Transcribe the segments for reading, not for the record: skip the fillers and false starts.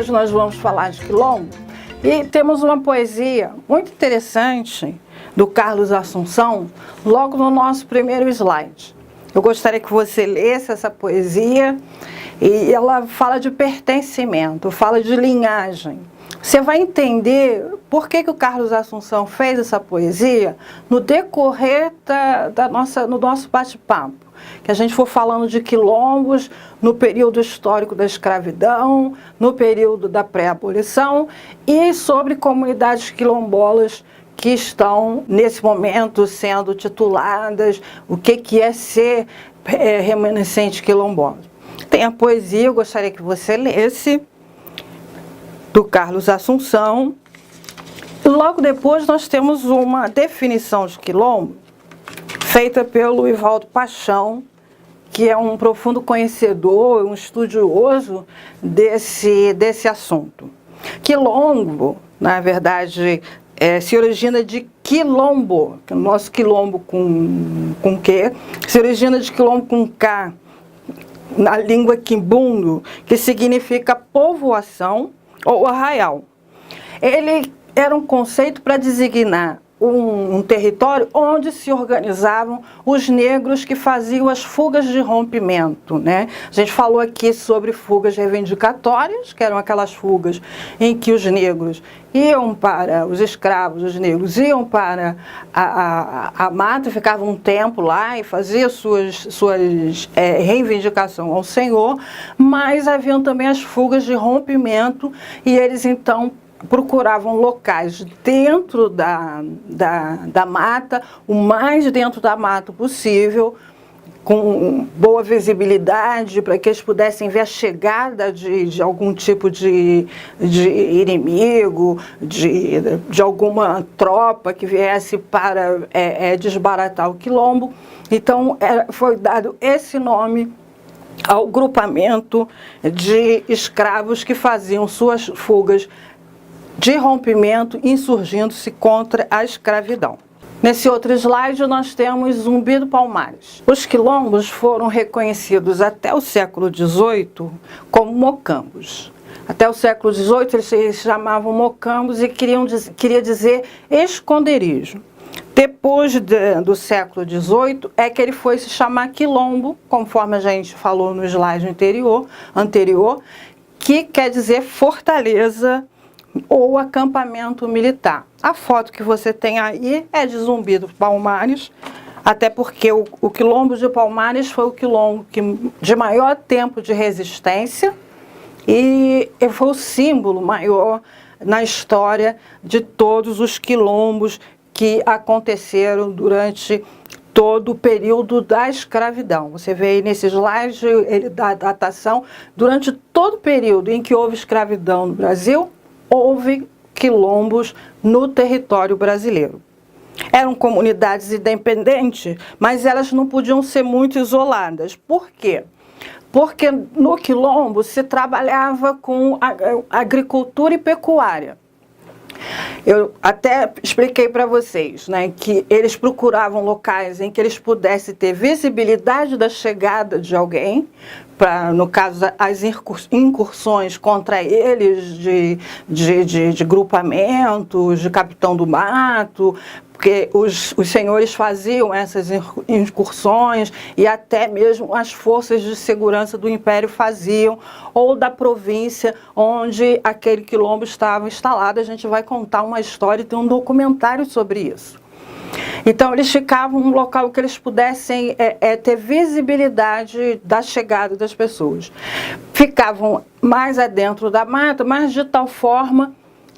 hoje nós vamos falar de quilombo e temos uma poesia muito interessante do Carlos Assunção logo no nosso primeiro slide. Eu gostaria que você lesse essa poesia e ela fala de pertencimento, fala de linhagem. Você vai entender por que o Carlos Assunção fez essa poesia no decorrer no nosso bate-papo. Que a gente for falando de quilombos no período histórico da escravidão, no período da pré-abolição e sobre comunidades quilombolas que estão, nesse momento, sendo tituladas, o que é ser remanescente quilombola. Tem a poesia, eu gostaria que você lesse, do Carlos Assunção. Logo depois nós temos uma definição de quilombo, feita pelo Ivaldo Paixão, que é um profundo conhecedor, um estudioso desse assunto. Quilombo, na verdade, se origina de quilombo, que é o nosso quilombo com Q, se origina de quilombo com K, na língua quimbundo, que significa povoação ou arraial. Ele era um conceito para designar um território onde se organizavam os negros que faziam as fugas de rompimento, né? A gente falou aqui sobre fugas reivindicatórias, que eram aquelas fugas em que os negros iam para, os escravos, os negros iam para a mata, ficavam um tempo lá e faziam suas reivindicações ao Senhor, mas haviam também as fugas de rompimento e eles então procuravam locais dentro da mata, o mais dentro da mata possível, com boa visibilidade, para que eles pudessem ver a chegada de algum tipo de inimigo, de alguma tropa que viesse para desbaratar o quilombo. Então, foi dado esse nome ao grupamento de escravos que faziam suas fugas de rompimento, insurgindo-se contra a escravidão. Nesse outro slide nós temos Zumbi do Palmares. Os quilombos foram reconhecidos até o século XVIII como mocambos. Até o século XVIII eles se chamavam mocambos e queria dizer esconderijo. Depois do século XVIII é que ele foi se chamar quilombo, conforme a gente falou no slide anterior, que quer dizer fortaleza ou acampamento militar. A foto que você tem aí é de Zumbi dos Palmares, até porque o quilombo de Palmares foi o quilombo de maior tempo de resistência e foi o símbolo maior na história de todos os quilombos que aconteceram durante todo o período da escravidão. Você vê aí nesse slide ele dá a datação. Durante todo o período em que houve escravidão no Brasil, houve quilombos no território brasileiro. Eram comunidades independentes, mas elas não podiam ser muito isoladas. Por quê? Porque no quilombo se trabalhava com agricultura e pecuária. Eu até expliquei para vocês, né, que eles procuravam locais em que eles pudessem ter visibilidade da chegada de alguém, no caso as incursões contra eles de grupamentos, de capitão do mato, porque os senhores faziam essas incursões e até mesmo as forças de segurança do Império faziam, ou da província onde aquele quilombo estava instalado. A gente vai contar uma história e tem um documentário sobre isso. Então, eles ficavam num local que eles pudessem ter visibilidade da chegada das pessoas. Ficavam mais adentro da mata, mas de tal forma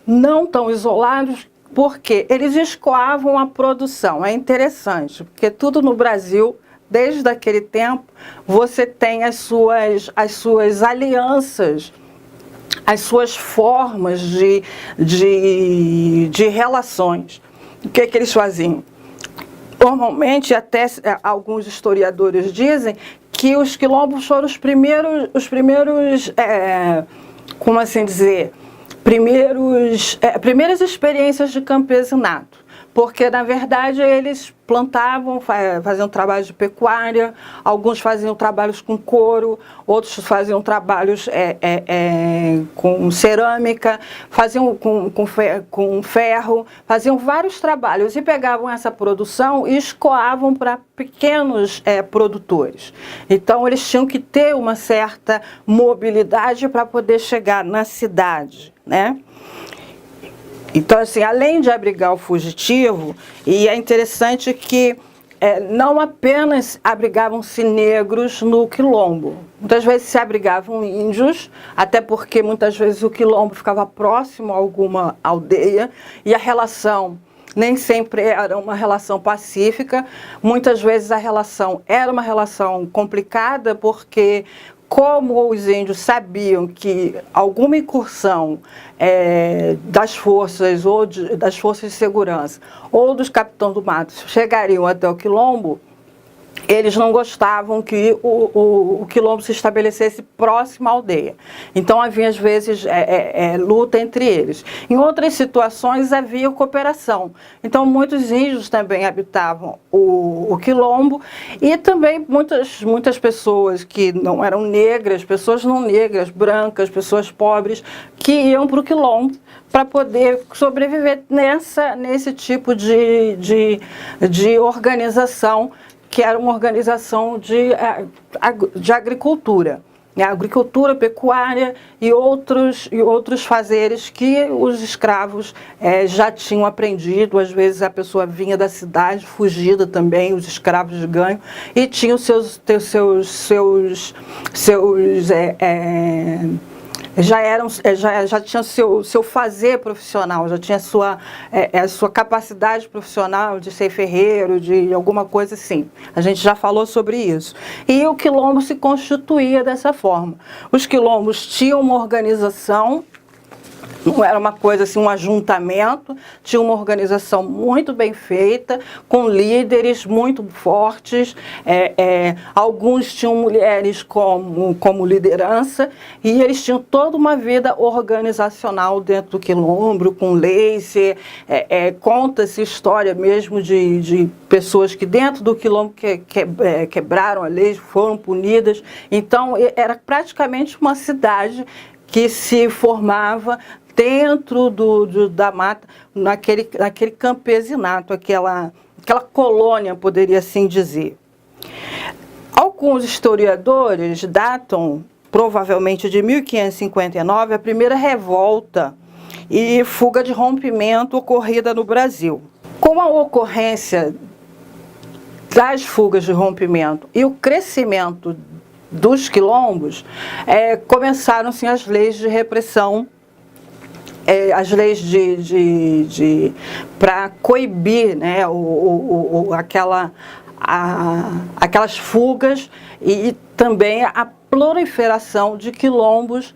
não tão isolados, porque eles escoavam a produção. É interessante, porque tudo no Brasil, desde aquele tempo, você tem as suas alianças, as suas formas de relações. O que eles faziam? Normalmente, até alguns historiadores dizem que os quilombos foram os primeiros como assim dizer, primeiras experiências de campesinato. porque na verdade eles plantavam, faziam trabalhos de pecuária, alguns faziam trabalhos com couro, outros faziam trabalhos com cerâmica, faziam com ferro, faziam vários trabalhos e pegavam essa produção e escoavam para pequenos produtores. Então eles tinham que ter uma certa mobilidade para poder chegar na cidade, né? Então, assim, além de abrigar o fugitivo, e é interessante que não apenas abrigavam-se negros no quilombo, muitas vezes se abrigavam índios, até porque muitas vezes o quilombo ficava próximo a alguma aldeia, e a relação nem sempre era uma relação pacífica, muitas vezes a relação era uma relação complicada, porque como os índios sabiam que alguma incursão das forças das forças de segurança ou dos capitães do mato chegariam até o quilombo, eles não gostavam que o quilombo se estabelecesse próximo à aldeia. Então havia às vezes luta entre eles. Em outras situações havia cooperação. Então muitos índios também habitavam o quilombo e também muitas pessoas que não eram negras, pessoas não negras, brancas, pessoas pobres, que iam para o quilombo para poder sobreviver nesse tipo de organização, que era uma organização de agricultura, agricultura, pecuária e outros fazeres que os escravos já tinham aprendido. Às vezes a pessoa vinha da cidade, fugida também, os escravos de ganho, e tinham já tinha seu fazer profissional, já tinha a sua capacidade profissional de ser ferreiro, de alguma coisa assim. A gente já falou sobre isso. E o quilombo se constituía dessa forma. Os quilombos tinham uma organização, não era uma coisa assim, um ajuntamento, tinha uma organização muito bem feita, com líderes muito fortes, alguns tinham mulheres como liderança, e eles tinham toda uma vida organizacional dentro do quilombo, com leis, conta-se história mesmo de pessoas que dentro do quilombo quebraram a lei, foram punidas. Então era praticamente uma cidade que se formava dentro da mata, naquele campesinato, aquela colônia, poderia assim dizer. Alguns historiadores datam, provavelmente de 1559, a primeira revolta e fuga de rompimento ocorrida no Brasil. Com a ocorrência das fugas de rompimento e o crescimento dos quilombos, começaram-se as leis de repressão, as leis para coibir, né, aquelas fugas e também a proliferação de quilombos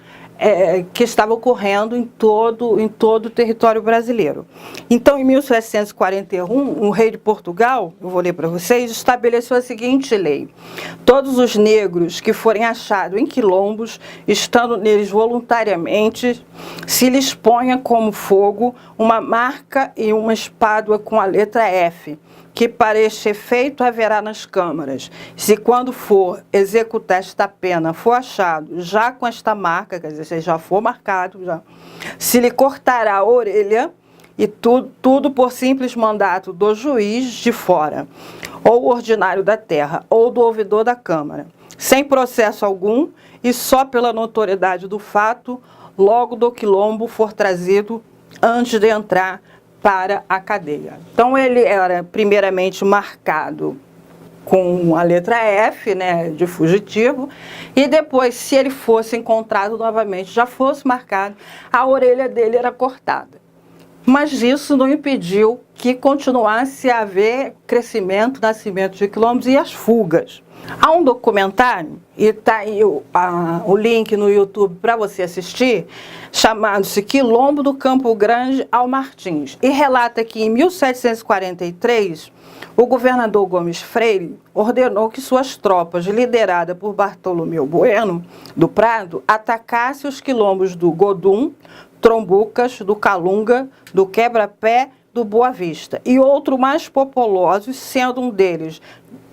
que estava ocorrendo em todo o território brasileiro. Então, em 1741, o rei de Portugal, eu vou ler para vocês, estabeleceu a seguinte lei: todos os negros que forem achados em quilombos, estando neles voluntariamente, se lhes ponha como fogo uma marca e uma espádua com a letra F, que para este efeito haverá nas câmaras. Se quando for executar esta pena for achado já com esta marca, quer dizer, se já for marcado, se lhe cortará a orelha, e tudo por simples mandato do juiz de fora, ou ordinário da terra, ou do ouvidor da Câmara, sem processo algum, e só pela notoriedade do fato, logo do quilombo for trazido antes de entrar para a cadeia. Então ele era primeiramente marcado com a letra F, né, de fugitivo, e depois, se ele fosse encontrado novamente, já fosse marcado, a orelha dele era cortada. Mas isso não impediu que continuasse a haver crescimento, nascimento de quilombos e as fugas. Há um documentário, e está aí o link no YouTube para você assistir, chamado-se Quilombo do Campo Grande ao Martins, e relata que em 1743, o governador Gomes Freire ordenou que suas tropas, lideradas por Bartolomeu Bueno do Prado, atacassem os quilombos do Godum, Trombucas, do Calunga, do Quebra-Pé, do Boa Vista, e outro mais populosos, sendo um deles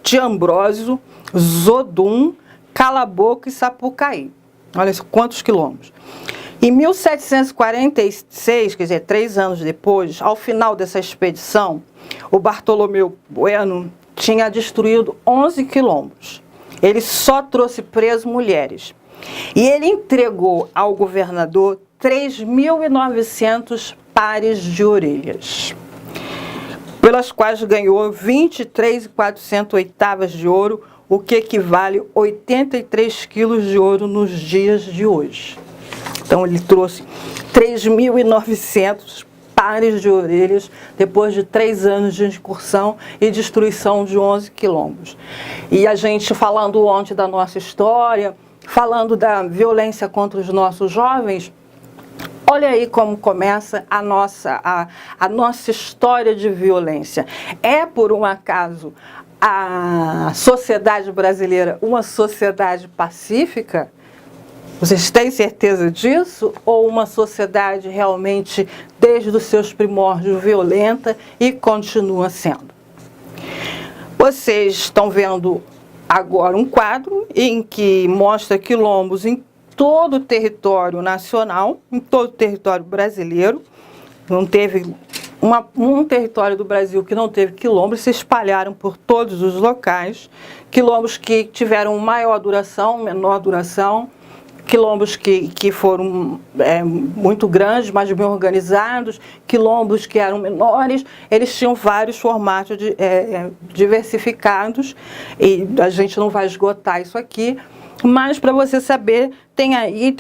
de Ambrósio, Zodum, Cala-Boca e Sapucaí. Olha quantos quilômetros. Em 1746, quer dizer, 3 anos depois, ao final dessa expedição, o Bartolomeu Bueno tinha destruído 11 quilombos. Ele só trouxe preso mulheres. E ele entregou ao governador 3.900 pares de orelhas, pelas quais ganhou 23.400 oitavas de ouro, o que equivale a 83 quilos de ouro nos dias de hoje. Então ele trouxe 3.900 pares de orelhas depois de 3 anos de incursão e destruição de 11 quilombos. E a gente falando ontem da nossa história, falando da violência contra os nossos jovens, olha aí como começa a nossa história de violência. É por um acaso a sociedade brasileira uma sociedade pacífica? Vocês têm certeza disso? Ou uma sociedade realmente, desde os seus primórdios, violenta e continua sendo? Vocês estão vendo agora um quadro em que mostra quilombos em todo o território nacional, em todo o território brasileiro. Não teve um território do Brasil que não teve quilombos, se espalharam por todos os locais. Quilombos que tiveram maior duração, menor duração. Quilombos que foram muito grandes, mas bem organizados, quilombos que eram menores, eles tinham vários formatos diversificados, e a gente não vai esgotar isso aqui, mas para você saber, tem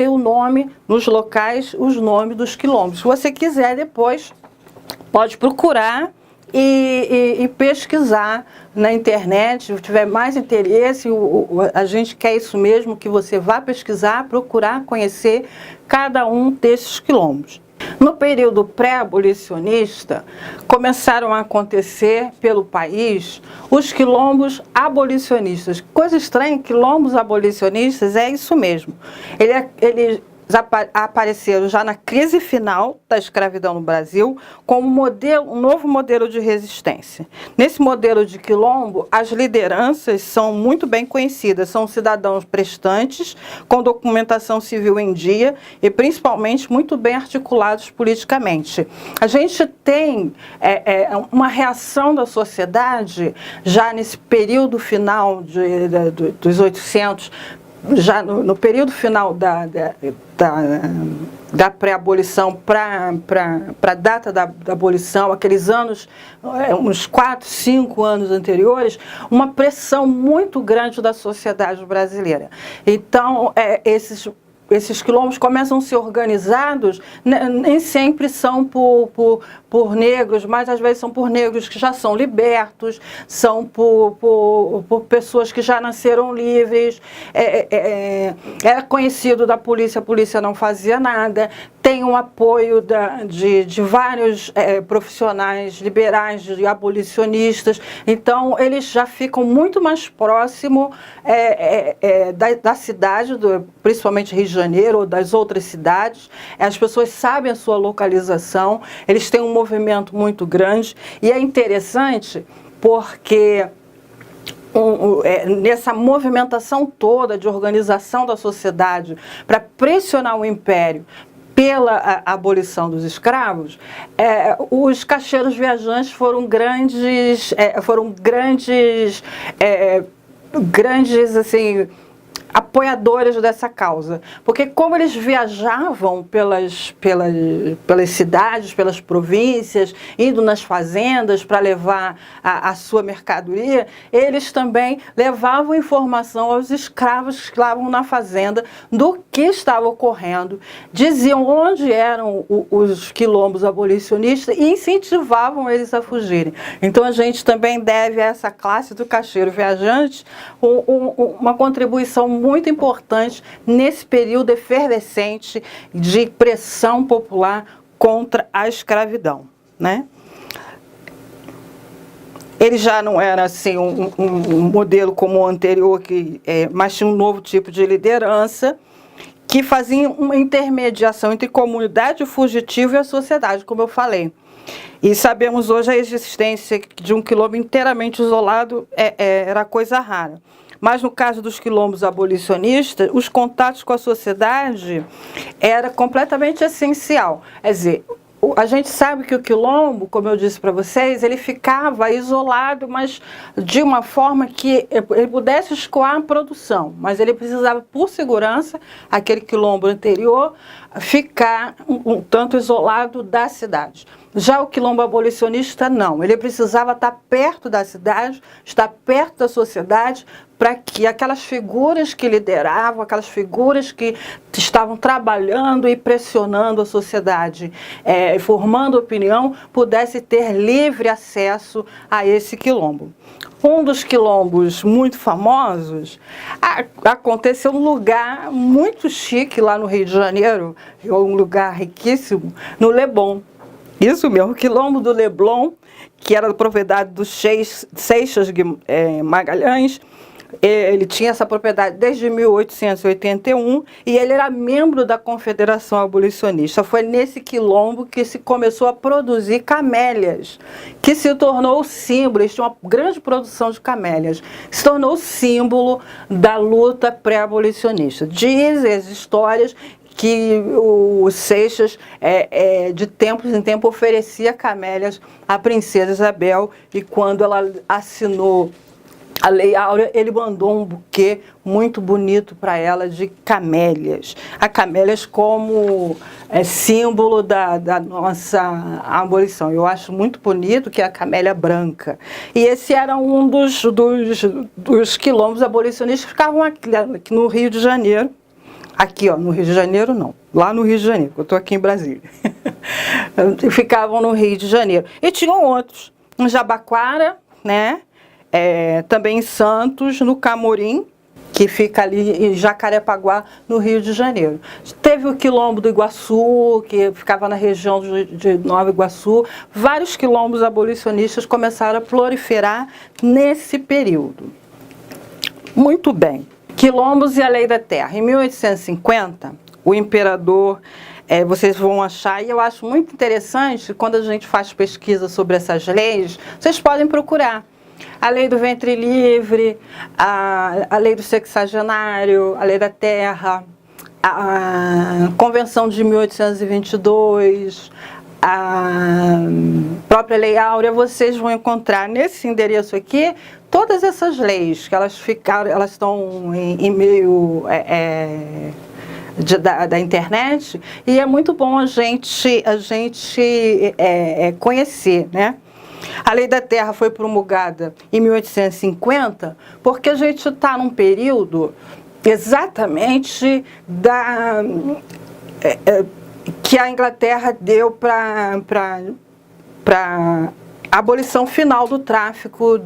o nome nos locais, os nomes dos quilombos. Se você quiser depois, pode procurar e pesquisar na internet, se tiver mais interesse, a gente quer isso mesmo, que você vá pesquisar, procurar conhecer cada um desses quilombos. No período pré-abolicionista, começaram a acontecer pelo país os quilombos abolicionistas. Coisa estranha, quilombos abolicionistas é isso mesmo. Eles apareceram já na crise final da escravidão no Brasil como um novo modelo de resistência. Nesse modelo de quilombo, as lideranças são muito bem conhecidas, são cidadãos prestantes, com documentação civil em dia e principalmente muito bem articulados politicamente. A gente tem uma reação da sociedade já nesse período final dos 800, já no período final da pré-abolição para a data da abolição, aqueles anos, uns 4, 5 anos anteriores, uma pressão muito grande da sociedade brasileira. Então, esses quilombos começam a ser organizados, nem sempre são por negros, mas às vezes são por negros que já são libertos, são por pessoas que já nasceram livres. Era conhecido da polícia, a polícia não fazia nada. Tem um apoio de vários profissionais liberais e abolicionistas, então eles já ficam muito mais próximos da cidade, principalmente Rio de Janeiro ou das outras cidades. As pessoas sabem a sua localização, eles têm um movimento muito grande, e é interessante porque nessa movimentação toda de organização da sociedade para pressionar o império pela abolição dos escravos, os caixeiros viajantes foram grandes assim, apoiadores dessa causa, porque como eles viajavam pelas cidades, pelas províncias, indo nas fazendas para levar a sua mercadoria, eles também levavam informação aos escravos que estavam na fazenda do que estava ocorrendo, diziam onde eram os quilombos abolicionistas e incentivavam eles a fugirem. Então a gente também deve a essa classe do caixeiro viajante uma contribuição muito importante nesse período efervescente de pressão popular contra a escravidão, né? Ele já não era assim um modelo como o anterior, mas tinha um novo tipo de liderança que fazia uma intermediação entre comunidade fugitiva e a sociedade, como eu falei. E sabemos hoje a existência de um quilombo inteiramente isolado era coisa rara. Mas no caso dos quilombos abolicionistas, os contatos com a sociedade era completamente essencial. Quer dizer, a gente sabe que o quilombo, como eu disse para vocês, ele ficava isolado, mas de uma forma que ele pudesse escoar a produção. Mas ele precisava, por segurança, aquele quilombo anterior, ficar um tanto isolado da cidade. Já o quilombo abolicionista, não. Ele precisava estar perto da cidade, estar perto da sociedade, para que aquelas figuras que lideravam, aquelas figuras que estavam trabalhando e pressionando a sociedade, formando opinião, pudesse ter livre acesso a esse quilombo. Um dos quilombos muito famosos aconteceu num lugar muito chique lá no Rio de Janeiro, um lugar riquíssimo, no Leblon. Isso mesmo, o quilombo do Leblon, que era da propriedade do Seixas Magalhães. Ele tinha essa propriedade desde 1881 e ele era membro da Confederação Abolicionista. Foi nesse quilombo que se começou a produzir camélias, que se tornou o símbolo. Eles tinham uma grande produção de camélias, se tornou o símbolo da luta pré-abolicionista. Dizem as histórias que o Seixas, de tempos em tempos, oferecia camélias à princesa Isabel, e quando ela assinou a Lei Áurea, ele mandou um buquê muito bonito para ela de camélias. A camélias como símbolo da nossa abolição. Eu acho muito bonito, que é a camélia branca. E esse era um dos quilombos abolicionistas que ficavam aqui no Rio de Janeiro. Aqui, ó, no Rio de Janeiro não, lá no Rio de Janeiro, eu estou aqui em Brasília. Ficavam no Rio de Janeiro. E tinham outros, em Jabaquara, né? Também em Santos, no Camorim, que fica ali em Jacarepaguá, no Rio de Janeiro. Teve o quilombo do Iguaçu, que ficava na região de Nova Iguaçu. Vários quilombos abolicionistas começaram a proliferar nesse período. Muito bem. Quilombos e a Lei da Terra. Em 1850, o imperador, vocês vão achar, e eu acho muito interessante, quando a gente faz pesquisa sobre essas leis, vocês podem procurar. A Lei do Ventre Livre, a Lei do Sexagenário, a Lei da Terra, a Convenção de 1822, a própria Lei Áurea. Vocês vão encontrar nesse endereço aqui todas essas leis, que elas estão em meio da internet, e é muito bom a gente conhecer, né? A Lei da Terra foi promulgada em 1850, porque a gente está num período exatamente que a Inglaterra deu para a abolição final do tráfico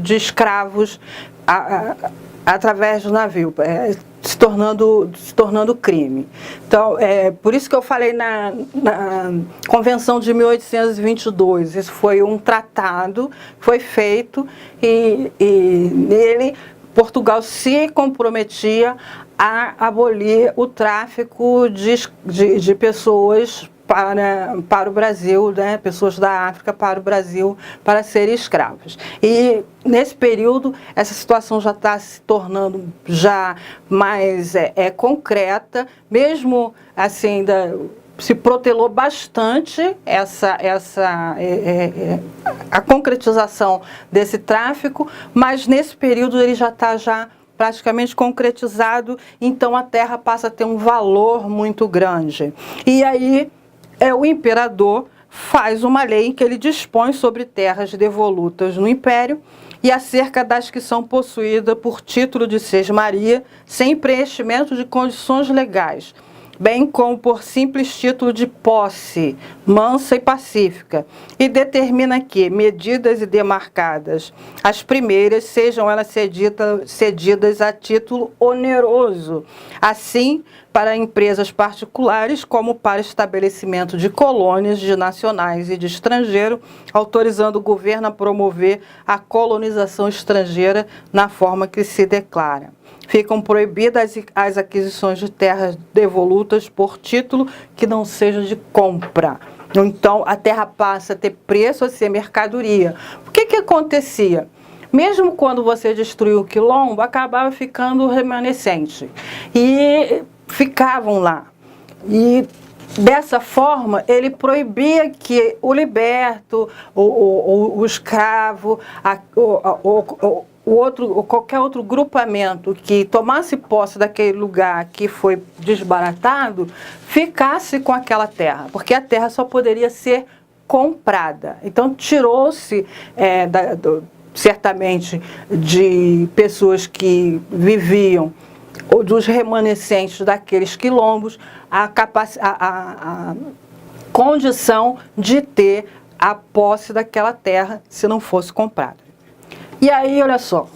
de escravos através do navio, se tornando crime. Então, por isso que eu falei na Convenção de 1822, isso foi um tratado, foi feito, e nele Portugal se comprometia a abolir o tráfico de pessoas para o Brasil, né, pessoas da África para o Brasil, para serem escravos. E nesse período essa situação já está se tornando já mais concreta, mesmo assim ainda se protelou bastante a concretização desse tráfico, mas nesse período ele já está praticamente concretizado, então a terra passa a ter um valor muito grande. E aí o imperador faz uma lei em que ele dispõe sobre terras devolutas no Império e acerca das que são possuídas por título de sesmaria, sem preenchimento de condições legais, bem como por simples título de posse, mansa e pacífica, e determina que medidas e demarcadas, as primeiras, sejam elas cedidas a título oneroso, assim para empresas particulares como para estabelecimento de colônias de nacionais e de estrangeiro, autorizando o governo a promover a colonização estrangeira na forma que se declara. Ficam proibidas as aquisições de terras devolutas por título que não seja de compra. Então a terra passa a ter preço, a ser mercadoria. O que acontecia? Mesmo quando você destruiu o quilombo, acabava ficando remanescente. E ficavam lá. E dessa forma, ele proibia que o liberto, o escravo, qualquer outro grupamento que tomasse posse daquele lugar que foi desbaratado, ficasse com aquela terra, porque a terra só poderia ser comprada. Então tirou-se certamente de pessoas que viviam ou dos remanescentes daqueles quilombos a condição de ter a posse daquela terra se não fosse comprada. E aí, olha só,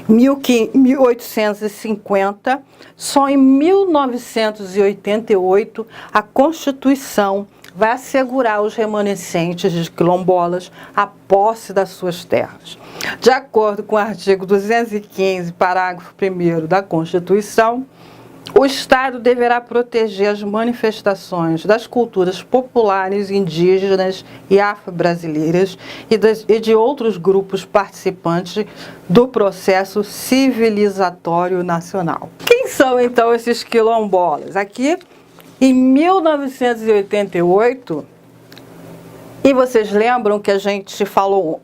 1850, só em 1988, a Constituição vai assegurar aos remanescentes de quilombolas a posse das suas terras. De acordo com o artigo 215, parágrafo 1º da Constituição, o Estado deverá proteger as manifestações das culturas populares, indígenas e afro-brasileiras e de outros grupos participantes do processo civilizatório nacional. Quem são, então, esses quilombolas? Aqui, em 1988, e vocês lembram que a gente falou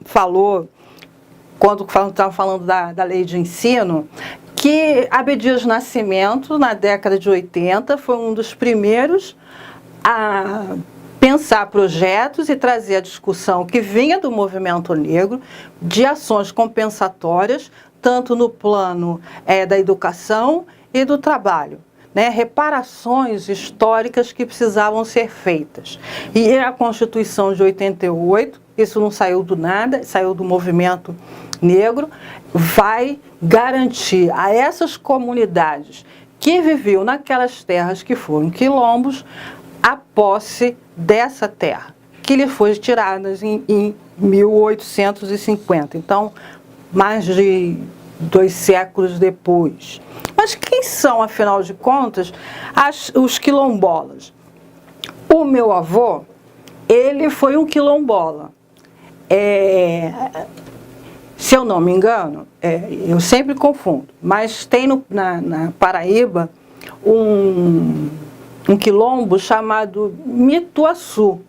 quando estava falando da lei de ensino, que Abdias Nascimento, na década de 80, foi um dos primeiros a pensar projetos e trazer a discussão que vinha do movimento negro de ações compensatórias, tanto no plano da educação e do trabalho. Né, reparações históricas que precisavam ser feitas. E a Constituição de 88, isso não saiu do nada, saiu do movimento negro, vai garantir a essas comunidades que viviam naquelas terras que foram quilombos a posse dessa terra, que lhe foi tirada em 1850. Então, mais de 2 séculos depois. Mas quem são, afinal de contas, os quilombolas? O meu avô, ele foi um quilombola. Se eu não me engano, eu sempre confundo, mas tem na Paraíba um quilombo chamado Mituaçu.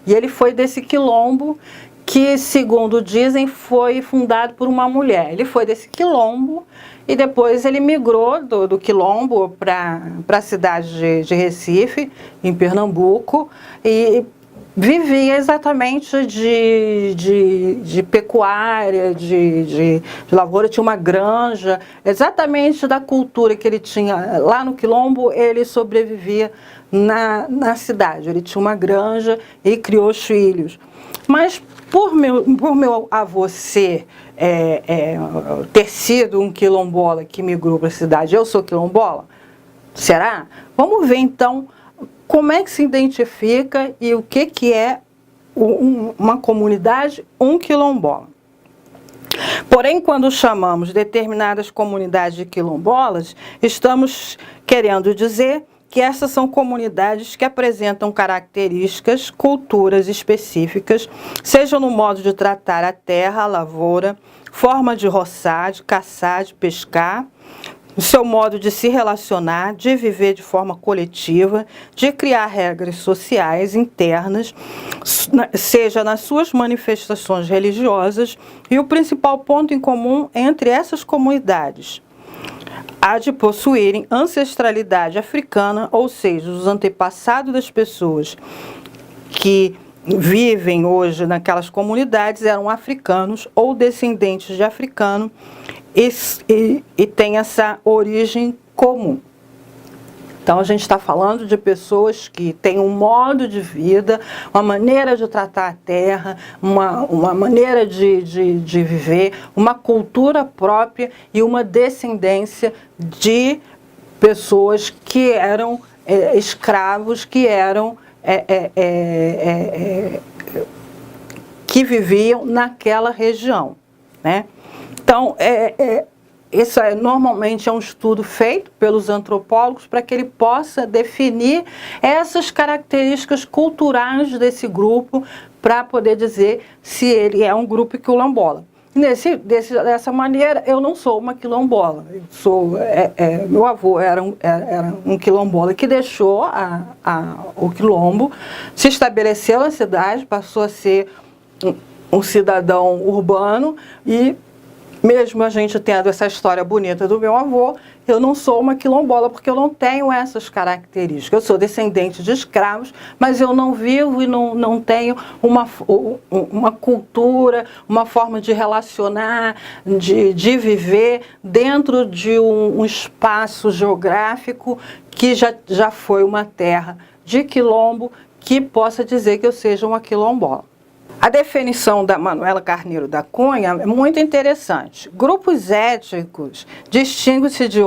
E ele foi desse quilombo que, segundo dizem, foi fundado por uma mulher. Ele foi desse quilombo e depois ele migrou do quilombo para a cidade de Recife, em Pernambuco, e vivia exatamente de pecuária, de lavoura, tinha uma granja, exatamente da cultura que ele tinha. Lá no quilombo ele sobrevivia na cidade, ele tinha uma granja e criou os filhos. Mas por meu avô ter sido um quilombola que migrou para a cidade, eu sou quilombola? Será? Vamos ver então como é que se identifica e o que é uma comunidade, um quilombola. Porém, quando chamamos determinadas comunidades de quilombolas, estamos querendo dizer que essas são comunidades que apresentam características, culturas específicas, seja no modo de tratar a terra, a lavoura, forma de roçar, de caçar, de pescar, o seu modo de se relacionar, de viver de forma coletiva, de criar regras sociais internas, seja nas suas manifestações religiosas, e o principal ponto em comum entre essas comunidades há de possuírem ancestralidade africana, ou seja, os antepassados das pessoas que vivem hoje naquelas comunidades eram africanos ou descendentes de africano e têm essa origem comum. Então, a gente está falando de pessoas que têm um modo de vida, uma maneira de tratar a terra, uma maneira de viver, uma cultura própria e uma descendência de pessoas que eram escravos, que eram que viviam naquela região, né? Então, isso normalmente é um estudo feito pelos antropólogos para que ele possa definir essas características culturais desse grupo para poder dizer se ele é um grupo quilombola. Dessa maneira, eu não sou uma quilombola. Meu avô era um quilombola que deixou o quilombo, se estabeleceu na cidade, passou a ser um cidadão urbano e, mesmo a gente tendo essa história bonita do meu avô, eu não sou uma quilombola porque eu não tenho essas características. Eu sou descendente de escravos, mas eu não vivo e não tenho uma cultura, uma forma de relacionar, de viver dentro de um espaço geográfico que já foi uma terra de quilombo que possa dizer que eu seja uma quilombola. A definição da Manuela Carneiro da Cunha é muito interessante. Grupos étnicos distinguem-se de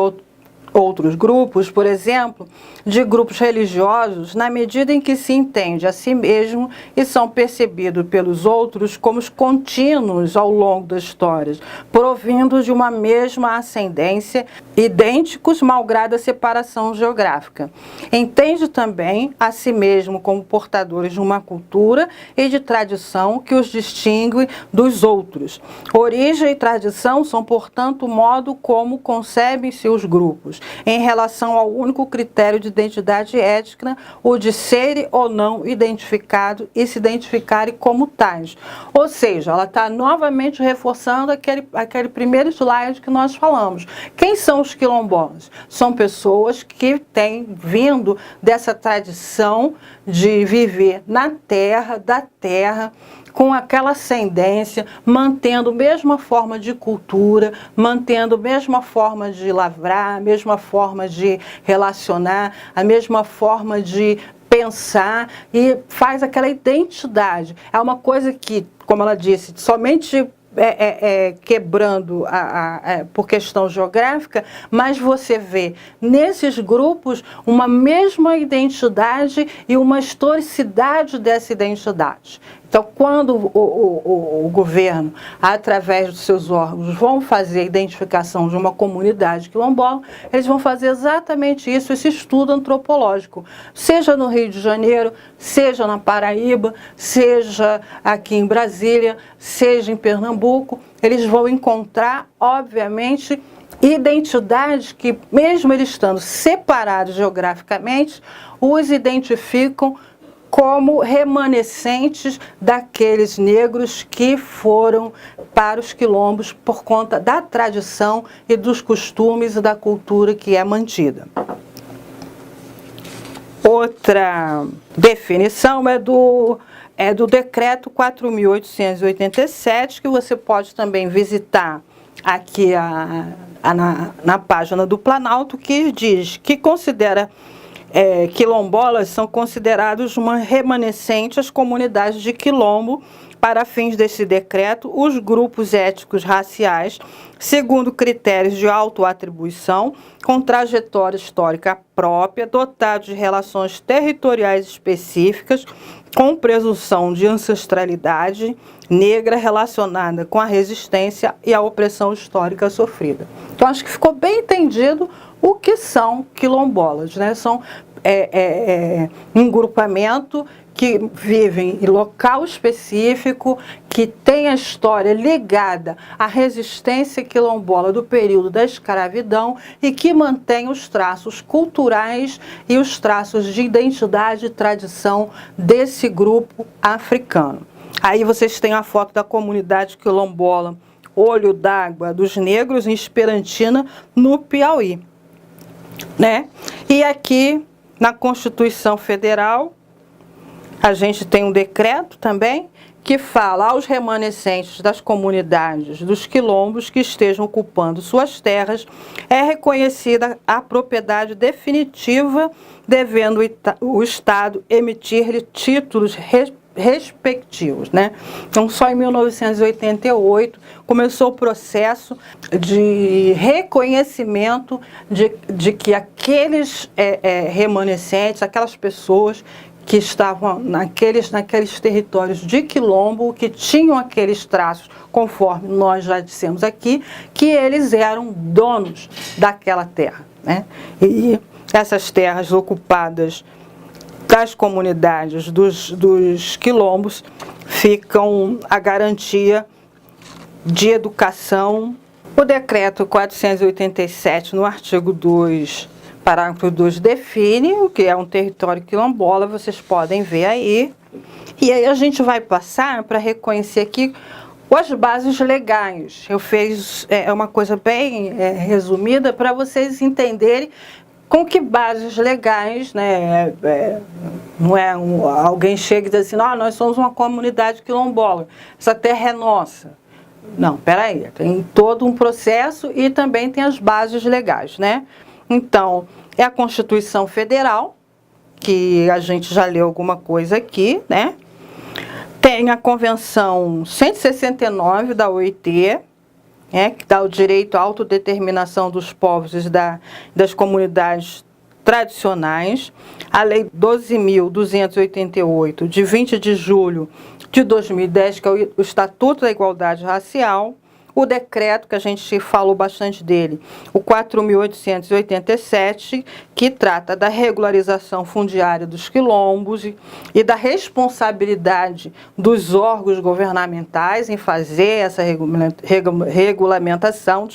outros grupos, por exemplo, de grupos religiosos, na medida em que se entende a si mesmo e são percebidos pelos outros como os contínuos ao longo das histórias, provindo de uma mesma ascendência, idênticos malgrado a separação geográfica. Entende também a si mesmo como portadores de uma cultura e de tradição que os distingue dos outros. Origem e tradição são, portanto, o modo como concebem-se os grupos, em relação ao único critério de identidade étnica, o de serem ou não identificados e se identificarem como tais. Ou seja, ela está novamente reforçando aquele primeiro slide que nós falamos. Quem são os quilombolas? São pessoas que têm vindo dessa tradição de viver na terra, da terra, com aquela ascendência, mantendo a mesma forma de cultura, mantendo a mesma forma de lavrar, a mesma forma de relacionar, a mesma forma de pensar e faz aquela identidade. É uma coisa que, como ela disse, somente quebrando por questão geográfica, mas você vê nesses grupos uma mesma identidade e uma historicidade dessa identidade. Então, quando o governo, através dos seus órgãos, vão fazer a identificação de uma comunidade quilombola, eles vão fazer exatamente isso, esse estudo antropológico, seja no Rio de Janeiro, seja na Paraíba, seja aqui em Brasília, seja em Pernambuco, eles vão encontrar, obviamente, identidades que, mesmo eles estando separados geograficamente, os identificam como remanescentes daqueles negros que foram para os quilombos por conta da tradição e dos costumes e da cultura que é mantida. Outra definição é do decreto 4.887, que você pode também visitar aqui na página do Planalto, que diz que considera quilombolas são considerados uma remanescente às comunidades de quilombo para fins desse decreto, os grupos étnicos raciais, segundo critérios de autoatribuição, com trajetória histórica própria, dotados de relações territoriais específicas, com presunção de ancestralidade negra relacionada com a resistência e a opressão histórica sofrida. Então, acho que ficou bem entendido o que são quilombolas, né? São um grupamento que vivem em local específico, que tem a história ligada à resistência quilombola do período da escravidão e que mantém os traços culturais e os traços de identidade e tradição desse grupo africano. Aí vocês têm a foto da comunidade quilombola Olho d'Água dos Negros, em Esperantina, no Piauí, né? E aqui, na Constituição Federal, a gente tem um decreto também que fala aos remanescentes das comunidades dos quilombos que estejam ocupando suas terras, é reconhecida a propriedade definitiva, devendo o Estado emitir-lhe títulos respectivos, né? Então, só em 1988 começou o processo de reconhecimento de que aqueles remanescentes, aquelas pessoas que estavam naqueles territórios de quilombo, que tinham aqueles traços, conforme nós já dissemos aqui, que eles eram donos daquela terra, né? E essas terras ocupadas das comunidades dos quilombos ficam a garantia de educação. O decreto 487, no artigo 2, parágrafo 2, define o que é um território quilombola, vocês podem ver aí. E aí a gente vai passar para reconhecer aqui as bases legais. Eu fiz uma coisa bem resumida para vocês entenderem com que bases legais, né? Não é alguém chega e diz assim, nós somos uma comunidade quilombola, essa terra é nossa. Não, peraí, tem todo um processo e também tem as bases legais, né? Então, é a Constituição Federal, que a gente já leu alguma coisa aqui, né? Tem a Convenção 169 da OIT, que dá o direito à autodeterminação dos povos e das comunidades tradicionais. A Lei 12.288, de 20 de julho de 2010, que é o Estatuto da Igualdade Racial. O decreto, que a gente falou bastante dele, o 4.887, que trata da regularização fundiária dos quilombos e da responsabilidade dos órgãos governamentais em fazer essa regulamentação,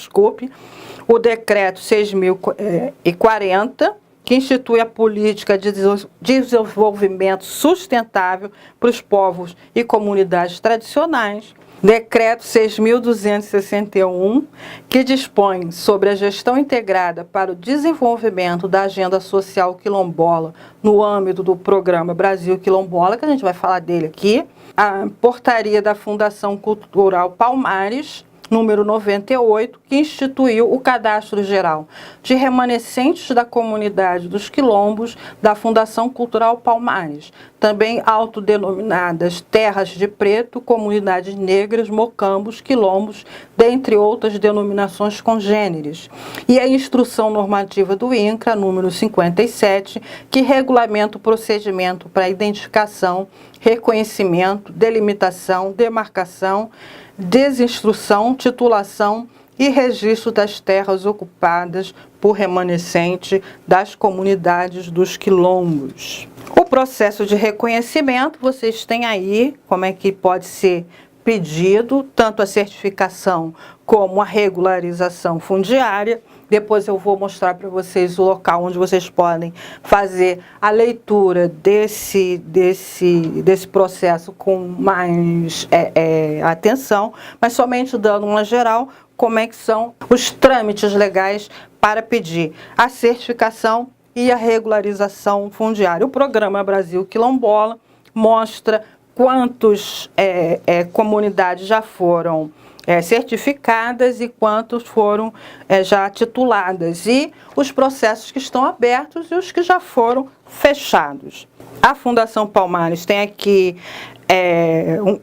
o decreto 6.040, que institui a política de desenvolvimento sustentável para os povos e comunidades tradicionais. Decreto 6.261, que dispõe sobre a gestão integrada para o desenvolvimento da agenda social quilombola no âmbito do programa Brasil Quilombola, que a gente vai falar dele aqui. A portaria da Fundação Cultural Palmares, número 98, que instituiu o Cadastro Geral de Remanescentes da Comunidade dos Quilombos da Fundação Cultural Palmares, também autodenominadas Terras de Preto, Comunidades Negras, Mocambos, Quilombos, dentre outras denominações congêneres. E a Instrução Normativa do INCRA, número 57, que regulamenta o procedimento para identificação, reconhecimento, delimitação, demarcação, desinstrução, titulação e registro das terras ocupadas por remanescente das comunidades dos quilombos. O processo de reconhecimento, vocês têm aí como é que pode ser pedido, tanto a certificação como a regularização fundiária. Depois eu vou mostrar para vocês o local onde vocês podem fazer a leitura desse processo com mais atenção, mas somente dando uma geral, como é que são os trâmites legais para pedir a certificação e a regularização fundiária. O programa Brasil Quilombola mostra quantas comunidades já foram certificadas e quantos foram já tituladas, e os processos que estão abertos e os que já foram fechados. A Fundação Palmares tem aqui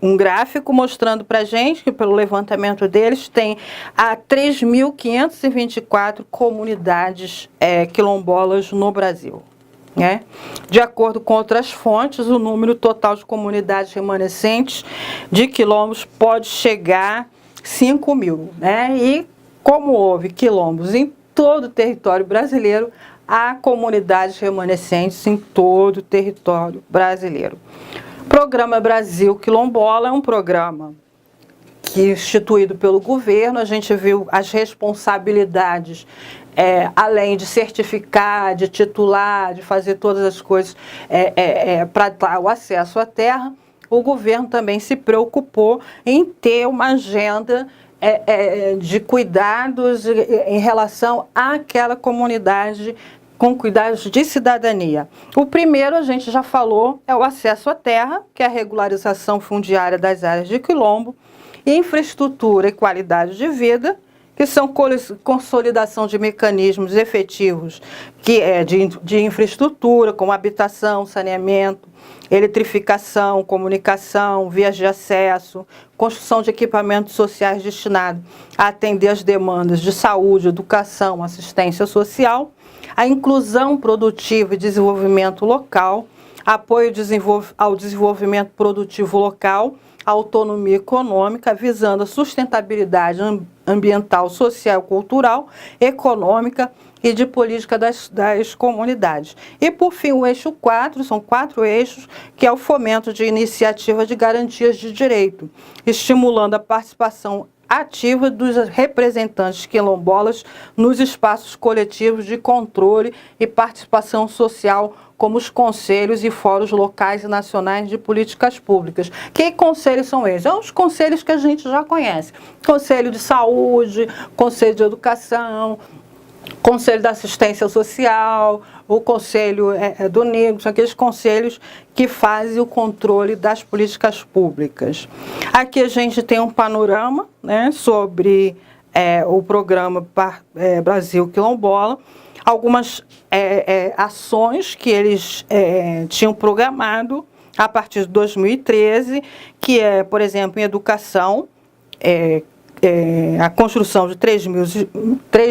um gráfico mostrando para a gente que, pelo levantamento deles, tem 3.524 comunidades quilombolas no Brasil. De acordo com outras fontes, o número total de comunidades remanescentes de quilombos pode chegar 5.000, E como houve quilombos em todo o território brasileiro, há comunidades remanescentes em todo o território brasileiro. O Programa Brasil Quilombola é um programa que, instituído pelo governo, a gente viu as responsabilidades, além de certificar, de titular, de fazer todas as coisas para dar o acesso à terra. O governo também se preocupou em ter uma agenda de cuidados em relação àquela comunidade, com cuidados de cidadania. O primeiro, a gente já falou, é o acesso à terra, que é a regularização fundiária das áreas de quilombo, infraestrutura e qualidade de vida, que são consolidação de mecanismos efetivos de infraestrutura, como habitação, saneamento, eletrificação, comunicação, vias de acesso, construção de equipamentos sociais destinados a atender as demandas de saúde, educação, assistência social, a inclusão produtiva e desenvolvimento local, apoio ao desenvolvimento produtivo local, autonomia econômica, visando a sustentabilidade ambiental, social, cultural, econômica e de política das comunidades. E, por fim, o eixo 4, são 4 eixos, que é o fomento de iniciativa de garantias de direito, estimulando a participação ativa dos representantes quilombolas nos espaços coletivos de controle e participação social, como os conselhos e fóruns locais e nacionais de políticas públicas. Que conselhos são esses? São os conselhos que a gente já conhece. Conselho de Saúde, Conselho de Educação, Conselho da Assistência Social, o Conselho do Negro, são aqueles conselhos que fazem o controle das políticas públicas. Aqui a gente tem um panorama, né, sobre o programa Brasil Quilombola, algumas ações que eles tinham programado a partir de 2013, que é, por exemplo, em educação, a construção de 3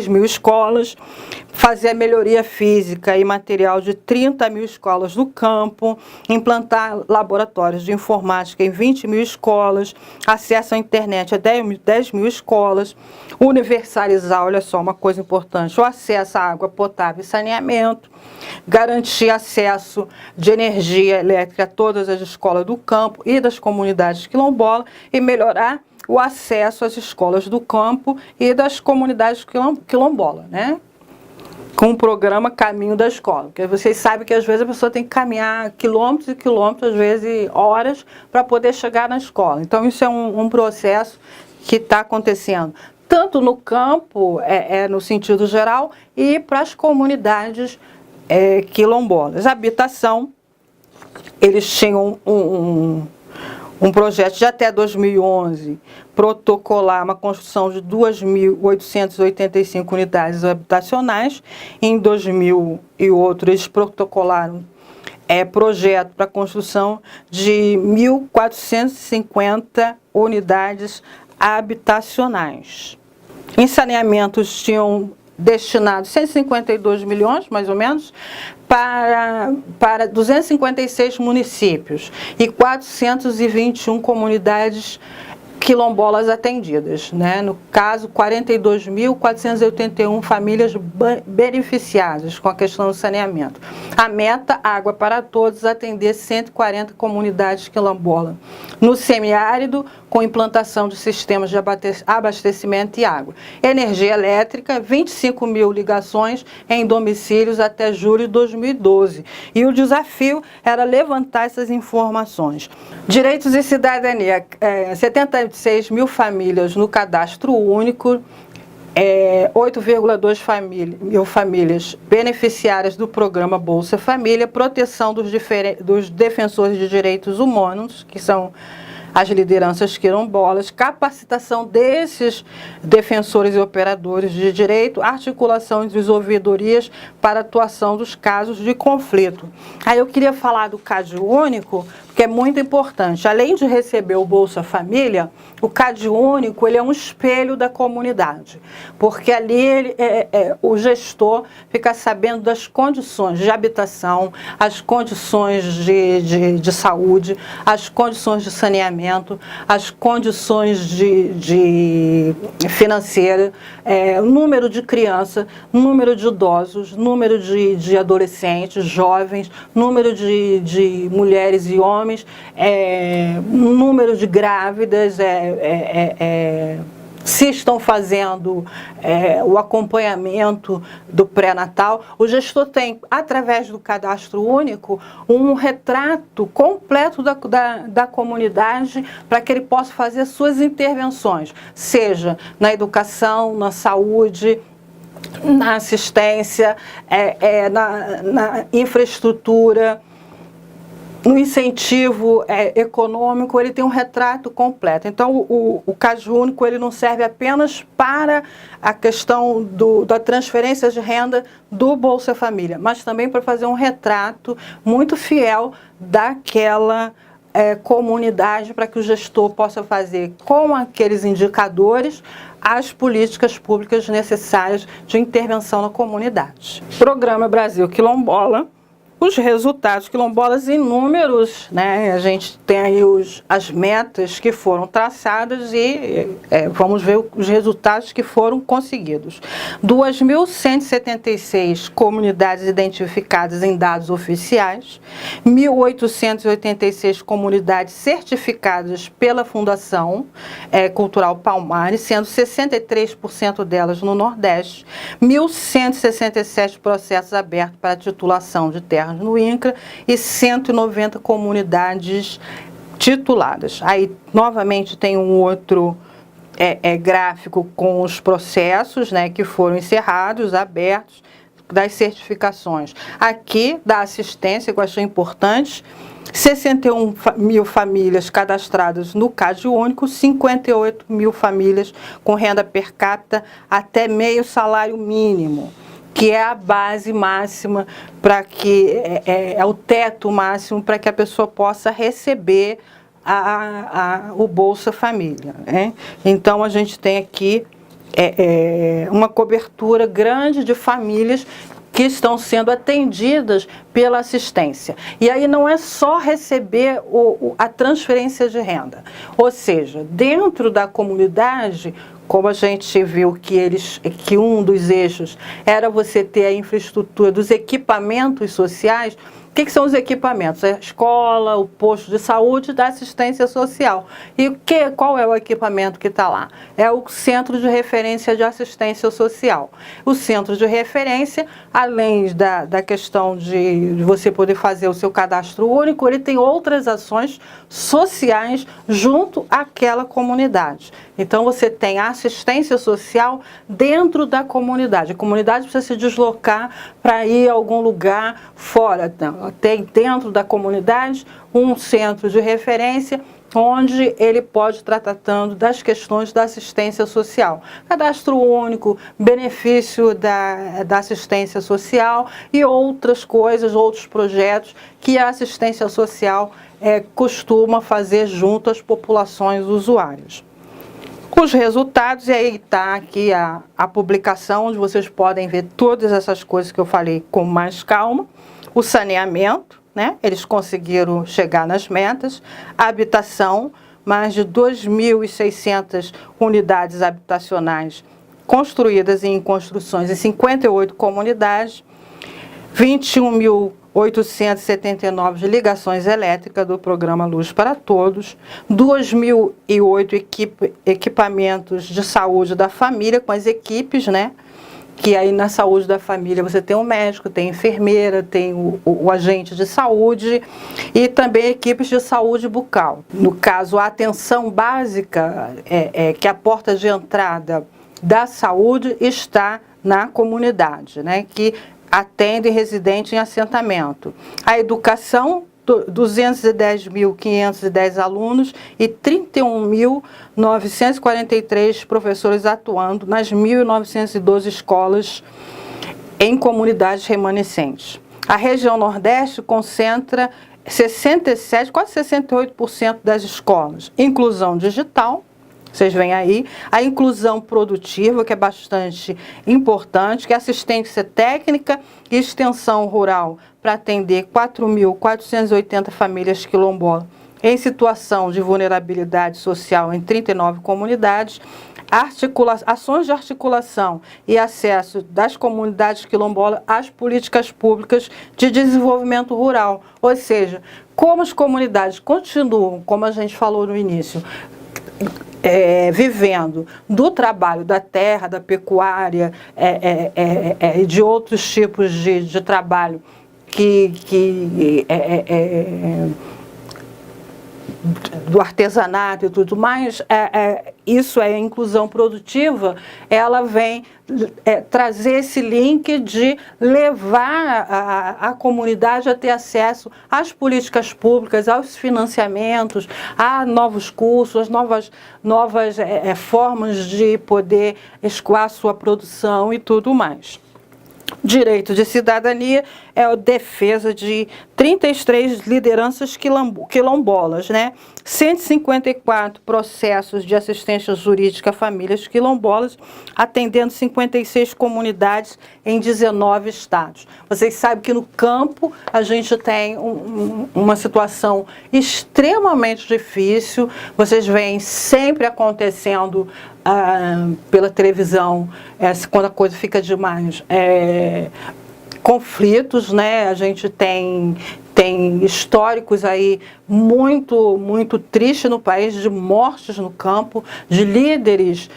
mil escolas, fazer a melhoria física e material de 30 mil escolas no campo, implantar laboratórios de informática em 20 mil escolas, acesso à internet a 10 mil escolas, universalizar, olha só, uma coisa importante, o acesso à água potável e saneamento, garantir acesso de energia elétrica a todas as escolas do campo e das comunidades quilombolas e melhorar o acesso às escolas do campo e das comunidades quilombolas, né? Com o programa Caminho da Escola. Porque vocês sabem que às vezes a pessoa tem que caminhar quilômetros e quilômetros, às vezes horas, para poder chegar na escola. Então isso é um processo que está acontecendo tanto no campo, no sentido geral, e para as comunidades quilombolas. Habitação, eles tinham um projeto de até 2011, protocolar uma construção de 2.885 unidades habitacionais. Em 2008, eles protocolaram projeto para a construção de 1.450 unidades habitacionais. Em saneamentos, tinham destinado 152 milhões, mais ou menos, para 256 municípios e 421 comunidades quilombolas atendidas, né? No caso, 42.481 famílias beneficiadas com a questão do saneamento. A meta, água para todos, atender 140 comunidades quilombolas. No semiárido, com implantação de sistemas de abastecimento e água. Energia elétrica, 25 mil ligações em domicílios até julho de 2012. E o desafio era levantar essas informações. Direitos e cidadania, 76 mil famílias no cadastro único, 8,2 mil famílias beneficiárias do programa Bolsa Família, proteção dos defensores de direitos humanos, que são as lideranças quilombolas, capacitação desses defensores e operadores de direito, articulação de ouvidorias para atuação dos casos de conflito. Aí eu queria falar do CAD único, que é muito importante. Além de receber o Bolsa Família, o CAD único ele é um espelho da comunidade, porque ali o gestor fica sabendo das condições de habitação, as condições de saúde, as condições de saneamento, as condições de financeira, número de crianças, número de idosos, número de adolescentes, jovens, número de mulheres e homens, número de grávidas, se estão fazendo o acompanhamento do pré-natal. O gestor tem, através do cadastro único, um retrato completo da comunidade para que ele possa fazer suas intervenções, seja na educação, na saúde, na assistência, na infraestrutura, no incentivo econômico. Ele tem um retrato completo. Então, o CAD único ele não serve apenas para a questão da transferência de renda do Bolsa Família, mas também para fazer um retrato muito fiel daquela comunidade, para que o gestor possa fazer com aqueles indicadores as políticas públicas necessárias de intervenção na comunidade. Programa Brasil Quilombola, Os resultados quilombolas inúmeros, né? A gente tem aí as metas que foram traçadas e vamos ver os resultados que foram conseguidos. 2.176 comunidades identificadas em dados oficiais, 1.886 comunidades certificadas pela Fundação Cultural Palmares, sendo 63% delas no Nordeste, 1.167 processos abertos para titulação de terras no INCRA e 190 comunidades tituladas. Aí, novamente, tem um outro gráfico com os processos, né, que foram encerrados, abertos, das certificações. Aqui, da assistência, que eu achei importante, 61 mil famílias cadastradas no Cade Único, 58 mil famílias com renda per capita até meio salário mínimo, que é a base máxima para que é o teto máximo para que a pessoa possa receber o Bolsa Família, né? Então a gente tem aqui uma cobertura grande de famílias que estão sendo atendidas pela assistência. E aí não é só receber a transferência de renda, ou seja, dentro da comunidade, como a gente viu que um dos eixos era você ter a infraestrutura dos equipamentos sociais. O que são os equipamentos? A escola, o posto de saúde da assistência social. E qual é o equipamento que está lá? É o Centro de Referência de Assistência Social. O Centro de Referência, além da questão de você poder fazer o seu cadastro único, ele tem outras ações sociais junto àquela comunidade. Então, você tem a assistência social dentro da comunidade. A comunidade precisa se deslocar para ir a algum lugar fora. Então, tem dentro da comunidade um centro de referência onde ele pode estar tratando das questões da assistência social. Cadastro único, benefício da assistência social e outras coisas, outros projetos que a assistência social costuma fazer junto às populações usuárias. Os resultados, e aí está aqui a publicação, onde vocês podem ver todas essas coisas que eu falei com mais calma. O saneamento, né? Eles conseguiram chegar nas metas. A habitação, mais de 2.600 unidades habitacionais construídas em construções em 58 comunidades, 21.879 ligações elétricas do programa Luz para Todos, 2.008 equipamentos de saúde da família com as equipes, né? Que aí na saúde da família você tem o médico, tem a enfermeira, tem o agente de saúde e também equipes de saúde bucal. No caso, a atenção básica, que a porta de entrada da saúde está na comunidade, né? Que atende residente em assentamento. A educação, 210.510 alunos e 31.943 professores atuando nas 1.912 escolas em comunidades remanescentes. A região Nordeste concentra 67, quase 68% das escolas. Inclusão digital, vocês veem aí, a inclusão produtiva, que é bastante importante, que é assistência técnica e extensão rural para atender 4.480 famílias quilombolas em situação de vulnerabilidade social em 39 comunidades, ações de articulação e acesso das comunidades quilombolas às políticas públicas de desenvolvimento rural. Ou seja, como as comunidades continuam, como a gente falou no início, vivendo do trabalho da terra, da pecuária e de outros tipos de trabalho do artesanato e tudo mais, isso é inclusão produtiva, ela vem trazer esse link de levar a comunidade a ter acesso às políticas públicas, aos financiamentos, a novos cursos, as novas formas de poder escoar sua produção e tudo mais. Direito de cidadania é a defesa de 33 lideranças quilombolas, né? 154 processos de assistência jurídica a famílias quilombolas, atendendo 56 comunidades em 19 estados. Vocês sabem que no campo a gente tem uma situação extremamente difícil, vocês veem sempre acontecendo pela televisão, quando a coisa fica demais, conflitos, né? A gente tem históricos aí muito tristes no país, de mortes no campo, de líderes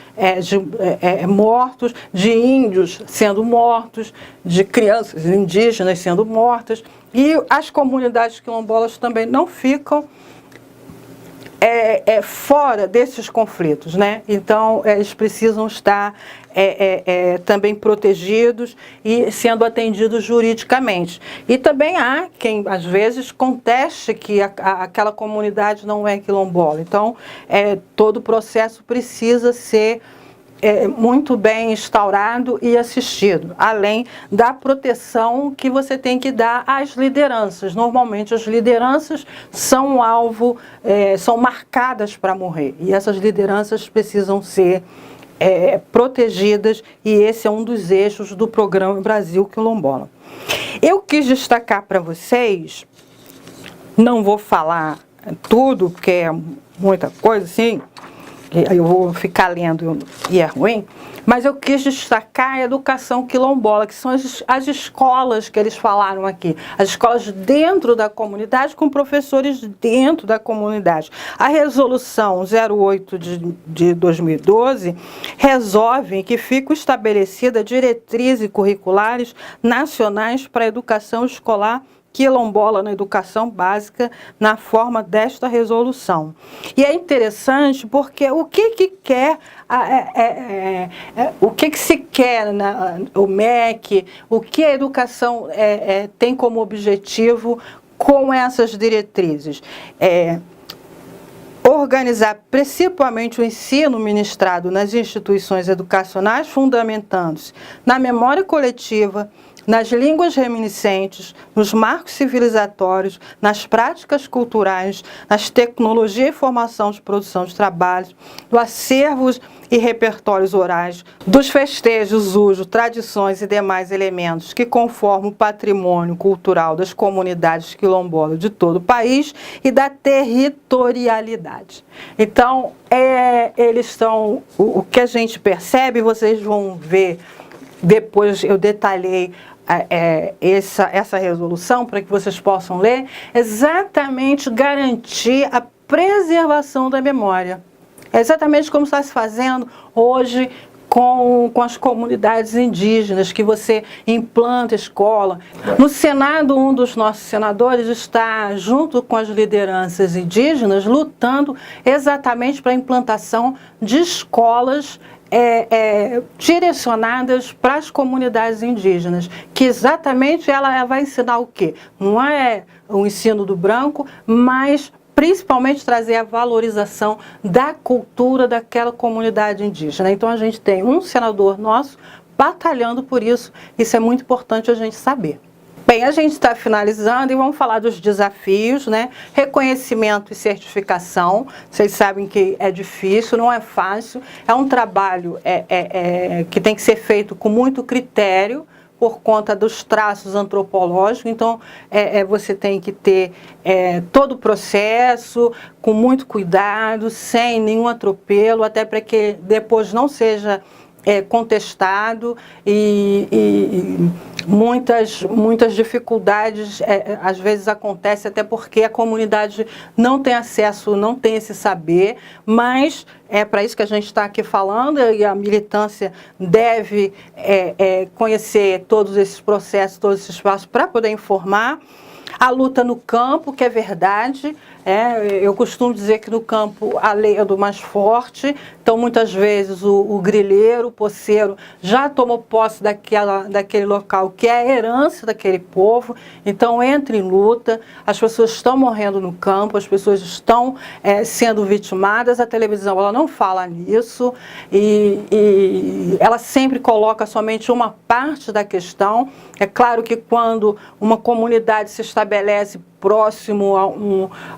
mortos, de índios sendo mortos, de crianças indígenas sendo mortas, e as comunidades quilombolas também não ficam fora desses conflitos, né? Então, eles precisam estar também protegidos e sendo atendidos juridicamente. E também há quem, às vezes, conteste que aquela comunidade não é quilombola. Então, todo o processo precisa ser muito bem instaurado e assistido, além da proteção que você tem que dar às lideranças. Normalmente as lideranças são alvo, são marcadas para morrer, e essas lideranças precisam ser protegidas, e esse é um dos eixos do programa Brasil Quilombola. Eu quis destacar para vocês, não vou falar tudo, porque é muita coisa assim, eu vou ficar lendo e é ruim, mas eu quis destacar a educação quilombola, que são as escolas que eles falaram aqui, as escolas dentro da comunidade, com professores dentro da comunidade. A resolução 08 de 2012 resolve que ficam estabelecidas diretrizes curriculares nacionais para a educação escolar quilombola na educação básica, na forma desta resolução. E é interessante porque o que se quer o MEC, o que a educação tem como objetivo com essas diretrizes? Organizar principalmente o ensino ministrado nas instituições educacionais, fundamentando-se na memória coletiva, nas línguas reminiscentes, nos marcos civilizatórios, nas práticas culturais, nas tecnologias e formação de produção de trabalhos, do acervos e repertórios orais, dos festejos, usos, tradições e demais elementos que conformam o patrimônio cultural das comunidades quilombolas de todo o país e da territorialidade. Então, eles estão, o que a gente percebe, vocês vão ver, depois eu detalhei essa resolução para que vocês possam ler, exatamente garantir a preservação da memória. É exatamente como está se fazendo hoje com as comunidades indígenas, que você implanta escola. No Senado, um dos nossos senadores está, junto com as lideranças indígenas, lutando exatamente para a implantação de escolas direcionadas para as comunidades indígenas, que exatamente ela vai ensinar o quê? Não é o ensino do branco, mas principalmente trazer a valorização da cultura daquela comunidade indígena. Então a gente tem um senador nosso batalhando por isso, isso é muito importante a gente saber. Bem, a gente está finalizando e vamos falar dos desafios, né? Reconhecimento e certificação. Vocês sabem que é difícil, não é fácil. É um trabalho que tem que ser feito com muito critério, por conta dos traços antropológicos. Então, você tem que ter todo o processo com muito cuidado, sem nenhum atropelo, até para que depois não seja contestado e muitas dificuldades às vezes acontecem, até porque a comunidade não tem acesso, não tem esse saber, mas é para isso que a gente está aqui falando, e a militância deve conhecer todos esses processos, todos esses passos para poder informar. A luta no campo, que é verdade, Eu costumo dizer que no campo a lei é do mais forte, então muitas vezes o grileiro, o poceiro já tomou posse daquele local que é a herança daquele povo, então entra em luta, as pessoas estão morrendo no campo, as pessoas estão sendo vitimadas, a televisão ela não fala nisso e ela sempre coloca somente uma parte da questão. É claro que quando uma comunidade se estabelece próximo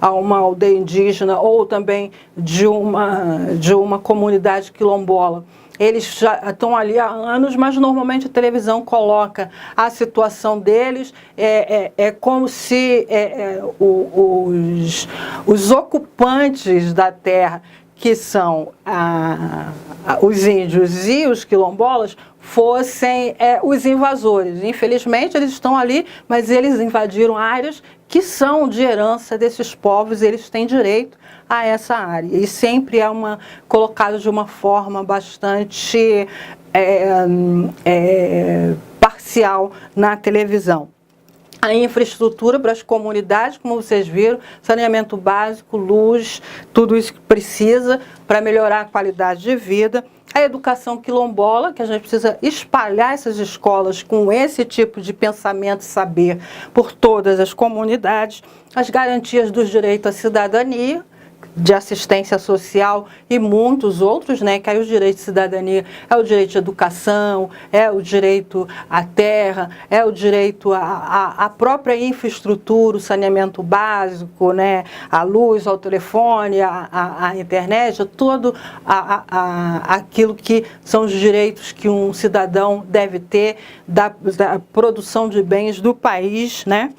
a uma aldeia indígena ou também de uma comunidade quilombola, eles já estão ali há anos, mas normalmente a televisão coloca a situação deles, como se os ocupantes da terra, que são os índios e os quilombolas, fossem os invasores. Infelizmente, eles estão ali, mas eles invadiram áreas que são de herança desses povos, eles têm direito a essa área. E sempre colocado de uma forma bastante parcial na televisão. A infraestrutura para as comunidades, como vocês viram, saneamento básico, luz, tudo isso que precisa para melhorar a qualidade de vida. A educação quilombola, que a gente precisa espalhar essas escolas com esse tipo de pensamento e saber por todas as comunidades. As garantias dos direitos à cidadania, de assistência social e muitos outros, né, que aí os direitos de cidadania é o direito de educação, é o direito à terra, é o direito à própria infraestrutura, o saneamento básico, né, a luz, ao telefone, a internet, todo aquilo que são os direitos que um cidadão deve ter da produção de bens do país, né?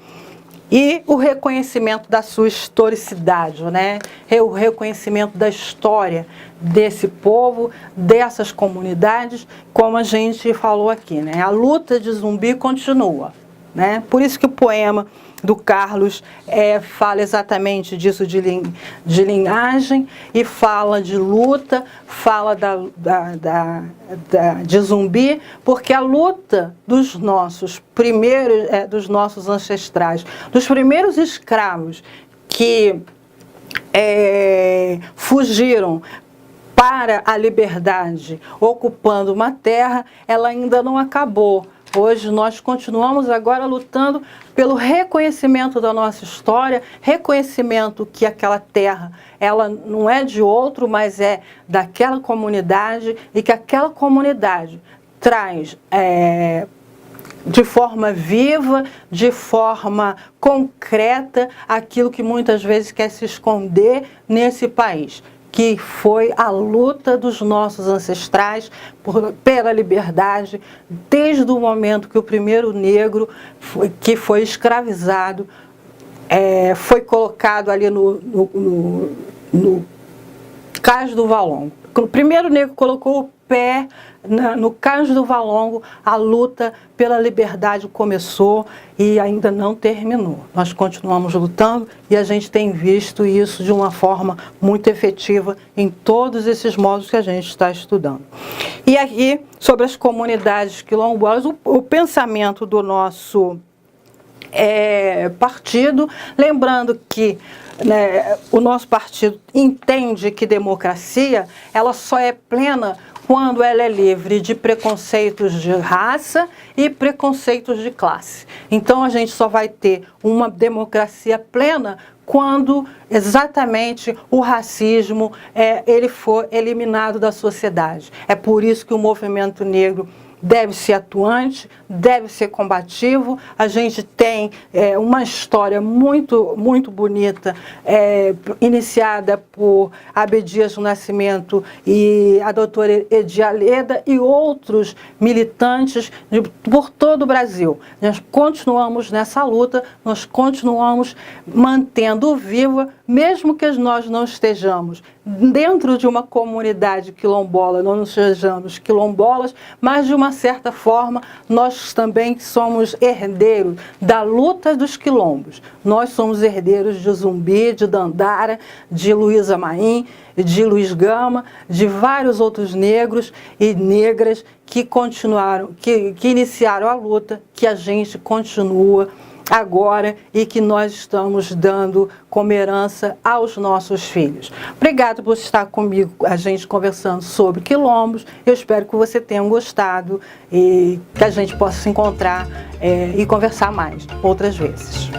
E o reconhecimento da sua historicidade, né? O reconhecimento da história desse povo, dessas comunidades, como a gente falou aqui, né? A luta de Zumbi continua, né? Por isso que o poema do Carlos fala exatamente disso, de linhagem, e fala de luta, fala de Zumbi, porque a luta dos nossos primeiros, dos nossos ancestrais, dos primeiros escravos que fugiram para a liberdade, ocupando uma terra, ela ainda não acabou. Hoje nós continuamos agora lutando pelo reconhecimento da nossa história, reconhecimento que aquela terra, ela não é de outro, mas é daquela comunidade, e que aquela comunidade traz de forma viva, de forma concreta, aquilo que muitas vezes quer se esconder nesse país, que foi a luta dos nossos ancestrais pela liberdade, desde o momento que o primeiro negro que foi escravizado foi colocado ali no Cais do Valongo. O primeiro negro colocou o pé no Cais do Valongo, a luta pela liberdade começou e ainda não terminou. Nós continuamos lutando e a gente tem visto isso de uma forma muito efetiva em todos esses modos que a gente está estudando. E aqui, sobre as comunidades quilombolas, o pensamento do nosso partido, lembrando que o nosso partido entende que democracia ela só é plena quando ela é livre de preconceitos de raça e preconceitos de classe. Então a gente só vai ter uma democracia plena quando exatamente o racismo ele for eliminado da sociedade. É por isso que o movimento negro deve ser atuante, deve ser combativo. A gente tem uma história muito, muito bonita, iniciada por Abdias do Nascimento e a doutora Edia Leda e outros militantes por todo o Brasil. Nós continuamos nessa luta, nós continuamos mantendo viva, mesmo que nós não estejamos dentro de uma comunidade quilombola, não sejamos quilombolas, mas de uma certa forma nós também somos herdeiros da luta dos quilombos. Nós somos herdeiros de Zumbi, de Dandara, de Luísa Maim, de Luiz Gama, de vários outros negros e negras que continuaram, que iniciaram a luta, que a gente continua agora e que nós estamos dando como herança aos nossos filhos. Obrigado por estar comigo, a gente conversando sobre quilombos. Eu espero que você tenha gostado e que a gente possa se encontrar e conversar mais outras vezes.